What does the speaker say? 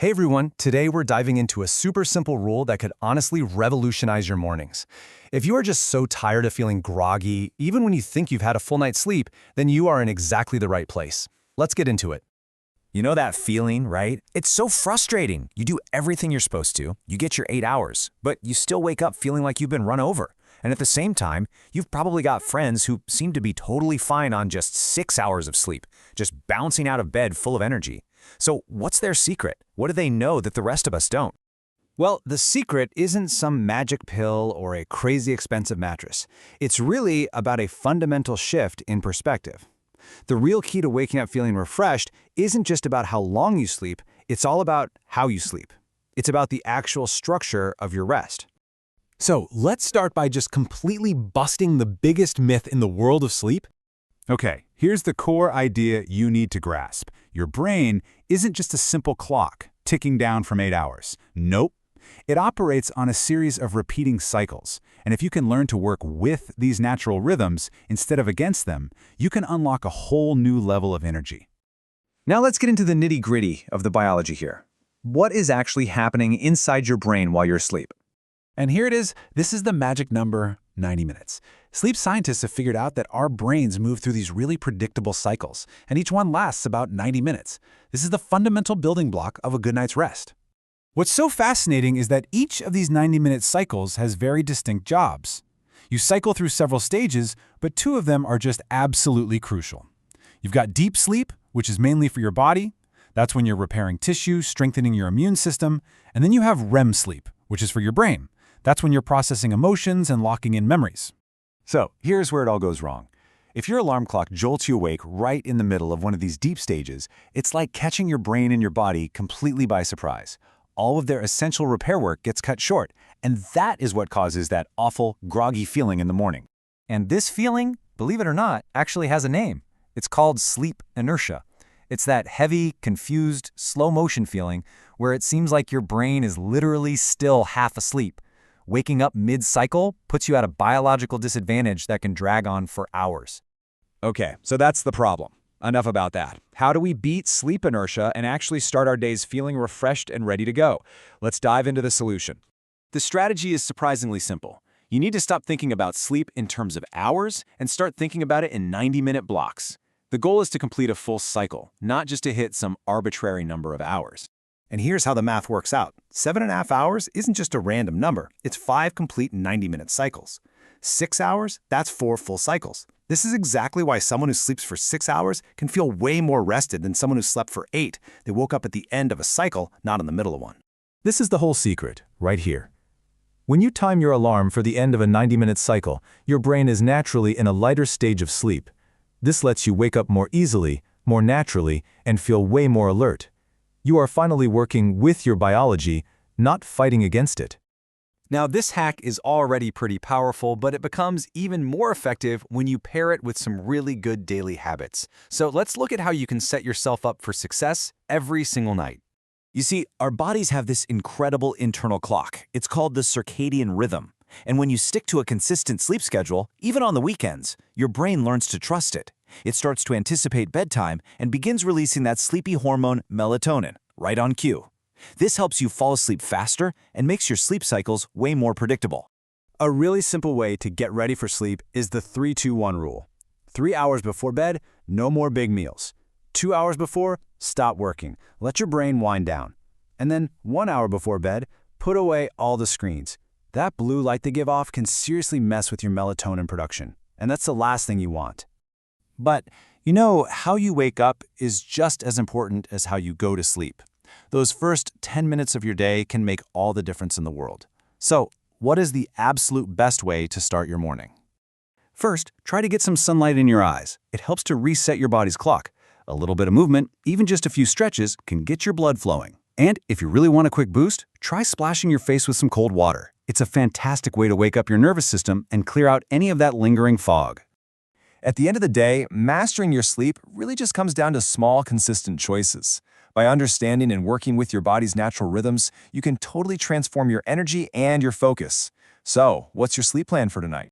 Hey everyone, today we're diving into a super simple rule that could honestly revolutionize your mornings. If you are just so tired of feeling groggy, even when you think you've had a full night's sleep, then you are in exactly the right place. Let's get into it. You know that feeling, right? It's so frustrating. You do everything you're supposed to, you get your 8 hours, but you still wake up feeling like you've been run over. And at the same time, you've probably got friends who seem to be totally fine on just 6 hours of sleep, just bouncing out of bed full of energy. So what's their secret? What do they know that the rest of us don't? Well, the secret isn't some magic pill or a crazy expensive mattress. It's really about a fundamental shift in perspective. The real key to waking up feeling refreshed isn't just about how long you sleep, it's all about how you sleep. It's about the actual structure of your rest. So let's start by just completely busting the biggest myth in the world of sleep. Okay, here's the core idea you need to grasp. Your brain isn't just a simple clock ticking down from 8 hours. Nope. It operates on a series of repeating cycles, and if you can learn to work with these natural rhythms instead of against them, you can unlock a whole new level of energy. Now let's get into the nitty-gritty of the biology here. What is actually happening inside your brain while you're asleep? And here it is. This is the magic number, 90 minutes. Sleep scientists have figured out that our brains move through these really predictable cycles, and each one lasts about 90 minutes. This is the fundamental building block of a good night's rest. What's so fascinating is that each of these 90-minute cycles has very distinct jobs. You cycle through several stages, but two of them are just absolutely crucial. You've got deep sleep, which is mainly for your body. That's when you're repairing tissue, strengthening your immune system. And then you have REM sleep, which is for your brain. That's when you're processing emotions and locking in memories. So here's where it all goes wrong. If your alarm clock jolts you awake right in the middle of one of these deep stages, it's like catching your brain and your body completely by surprise. All of their essential repair work gets cut short, and that is what causes that awful, groggy feeling in the morning. And this feeling, believe it or not, actually has a name. It's called sleep inertia. It's that heavy, confused, slow-motion feeling where it seems like your brain is literally still half asleep. Waking up mid-cycle puts you at a biological disadvantage that can drag on for hours. Okay, so that's the problem. Enough about that. How do we beat sleep inertia and actually start our days feeling refreshed and ready to go? Let's dive into the solution. The strategy is surprisingly simple. You need to stop thinking about sleep in terms of hours and start thinking about it in 90-minute blocks. The goal is to complete a full cycle, not just to hit some arbitrary number of hours. And here's how the math works out. 7.5 hours isn't just a random number. It's 5 complete 90-minute cycles. 6 hours, that's 4 full cycles. This is exactly why someone who sleeps for 6 hours can feel way more rested than someone who slept for 8. They woke up at the end of a cycle, not in the middle of one. This is the whole secret, right here. When you time your alarm for the end of a 90-minute cycle, your brain is naturally in a lighter stage of sleep. This lets you wake up more easily, more naturally, and feel way more alert. You are finally working with your biology, not fighting against it. Now, this hack is already pretty powerful, but it becomes even more effective when you pair it with some really good daily habits. So let's look at how you can set yourself up for success every single night. You see, our bodies have this incredible internal clock. It's called the circadian rhythm. And when you stick to a consistent sleep schedule, even on the weekends, your brain learns to trust it. It starts to anticipate bedtime and begins releasing that sleepy hormone melatonin, right on cue. This helps you fall asleep faster and makes your sleep cycles way more predictable. A really simple way to get ready for sleep is the 3-2-1 rule. 3 hours before bed, no more big meals. 2 hours before, stop working. Let your brain wind down. And then 1 hour before bed, put away all the screens. That blue light they give off can seriously mess with your melatonin production, and that's the last thing you want. But, you know, how you wake up is just as important as how you go to sleep. Those first 10 minutes of your day can make all the difference in the world. So, what is the absolute best way to start your morning? First, try to get some sunlight in your eyes. It helps to reset your body's clock. A little bit of movement, even just a few stretches, can get your blood flowing. And if you really want a quick boost, try splashing your face with some cold water. It's a fantastic way to wake up your nervous system and clear out any of that lingering fog. At the end of the day, mastering your sleep really just comes down to small, consistent choices. By understanding and working with your body's natural rhythms, you can totally transform your energy and your focus. So, what's your sleep plan for tonight?